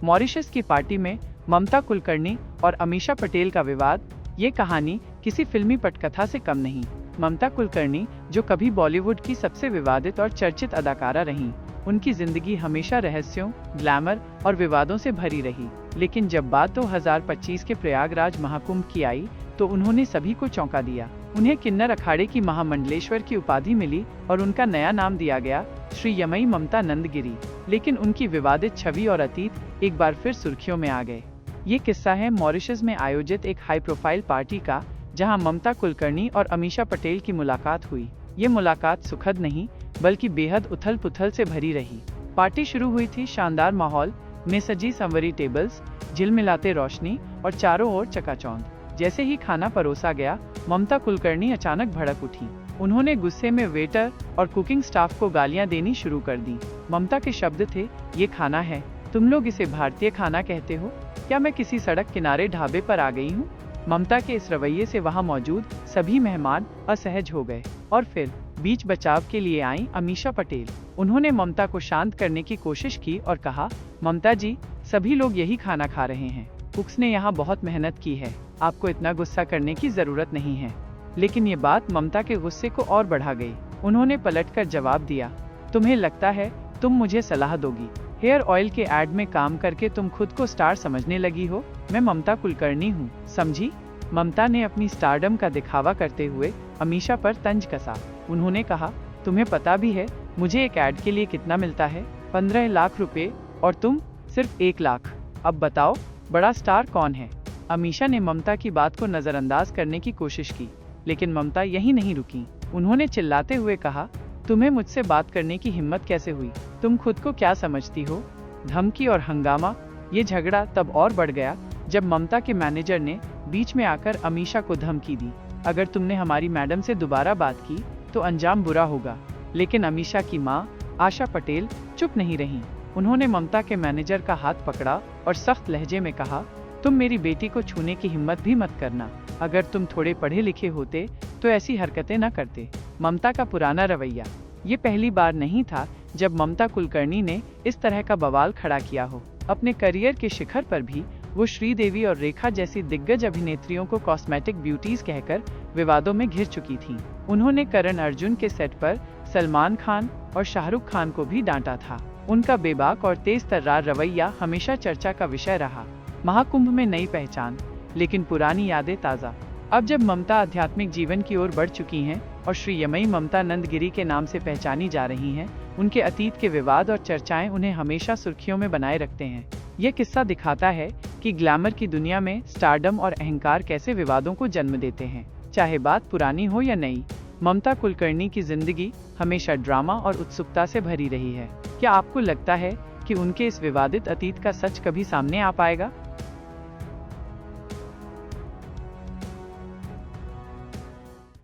Mauritius की party में ममता कुलकर्णी और अमीषा पटेल का विवाद, ये कहानी किसी फिल्मी पटकथा से कम नहीं। ममता कुलकर्णी, जो कभी बॉलीवुड की सबसे विवादित और चर्चित अदाकारा रहीं, उनकी जिंदगी हमेशा रहस्यों, ग्लैमर और विवादों से भरी रही। लेकिन जब बात 2025 के प्रयागराज महाकुंभ की आई, तो उन्होंने सभी को चौंका दिया। उन्हें किन्नर अखाड़े की महामंडलेश्वर की उपाधि मिली और उनका नया नाम दिया गया श्री यमई ममता नंद गिरी। लेकिन उनकी विवादित छवि और अतीत एक बार फिर सुर्खियों में आ गए। ये किस्सा है मॉरिशस में आयोजित एक हाई प्रोफाइल पार्टी का, जहां ममता कुलकर्णी और अमीषा पटेल की मुलाकात हुई। ये मुलाकात सुखद नहीं, बल्कि बेहद उथल पुथल से भरी रही। पार्टी शुरू हुई थी शानदार माहौल में सजी संवरी टेबल्स, झिलमिलाते रोशनी और चारों ओर चकाचौंध। जैसे ही खाना परोसा गया, ममता कुलकर्णी अचानक भड़क उठी। उन्होंने गुस्से में वेटर और कुकिंग स्टाफ को गालियां देनी शुरू कर दी। ममता के शब्द थे, ये खाना है, तुम लोग इसे भारतीय खाना कहते हो? क्या मैं किसी सड़क किनारे ढाबे पर आ गई हूँ? ममता के इस रवैये से वहाँ मौजूद सभी मेहमान असहज हो गए और फिर बीच बचाव के लिए आई अमीषा पटेल। उन्होंने ममता को शांत करने की कोशिश की और कहा, ममता जी, सभी लोग यही खाना खा रहे हैं। कुक्स ने यहाँ बहुत मेहनत की है, आपको इतना गुस्सा करने की जरूरत नहीं है। लेकिन ये बात ममता के गुस्से को और बढ़ा गई। उन्होंने पलटकर जवाब दिया, तुम्हें लगता है तुम मुझे सलाह दोगी? हेयर ऑयल के ऐड में काम करके तुम खुद को स्टार समझने लगी हो? मैं ममता कुलकर्णी हूँ, समझी? ममता ने अपनी स्टारडम का दिखावा करते हुए अमीषा पर तंज कसा। उन्होंने कहा, तुम्हें पता भी है मुझे एक ऐड के लिए कितना मिलता है? 15 लाख रुपए, और तुम सिर्फ 1 लाख। अब बताओ, बड़ा स्टार कौन है? अमीषा ने ममता की बात को नजरअंदाज करने की कोशिश की, लेकिन ममता यहीं नहीं रुकी। उन्होंने चिल्लाते हुए कहा, तुम्हें मुझसे बात करने की हिम्मत कैसे हुई? तुम खुद को क्या समझती हो? धमकी और हंगामा। ये झगड़ा तब और बढ़ गया जब ममता के मैनेजर ने बीच में आकर अमीषा को धमकी दी, अगर तुमने हमारी मैडम से दोबारा बात की तो अंजाम बुरा होगा। लेकिन अमीषा की मां आशा पटेल चुप नहीं रहीं। उन्होंने ममता के मैनेजर का हाथ पकड़ा और सख्त लहजे में कहा, तुम मेरी बेटी को छूने की हिम्मत भी मत करना। अगर तुम थोड़े पढ़े लिखे होते तो ऐसी हरकतें न करते। ममता का पुराना रवैया। ये पहली बार नहीं था जब ममता कुलकर्णी ने इस तरह का बवाल खड़ा किया हो। अपने करियर के शिखर पर भी वो श्रीदेवी और रेखा जैसी दिग्गज अभिनेत्रियों को कॉस्मेटिक ब्यूटीज कहकर विवादों में घिर चुकी थीं। उन्होंने करण अर्जुन के सेट पर सलमान खान और शाहरुख खान को भी डांटा था। उनका बेबाक और तेज तर्रार रवैया हमेशा चर्चा का विषय रहा। महाकुंभ में नई पहचान, लेकिन पुरानी यादें ताज़ा। अब जब ममता आध्यात्मिक जीवन की ओर बढ़ चुकी हैं और श्री यमई ममता नंद गिरी के नाम से पहचानी जा रही हैं, उनके अतीत के विवाद और चर्चाएं उन्हें हमेशा सुर्खियों में बनाए रखते हैं। यह किस्सा दिखाता है कि ग्लैमर की दुनिया में स्टारडम और अहंकार कैसे विवादों को जन्म देते हैं। चाहे बात पुरानी हो या नई, ममता कुलकर्णी की जिंदगी हमेशा ड्रामा और उत्सुकता से भरी रही है। क्या आपको लगता है कि उनके इस विवादित अतीत का सच कभी सामने आ पाएगा?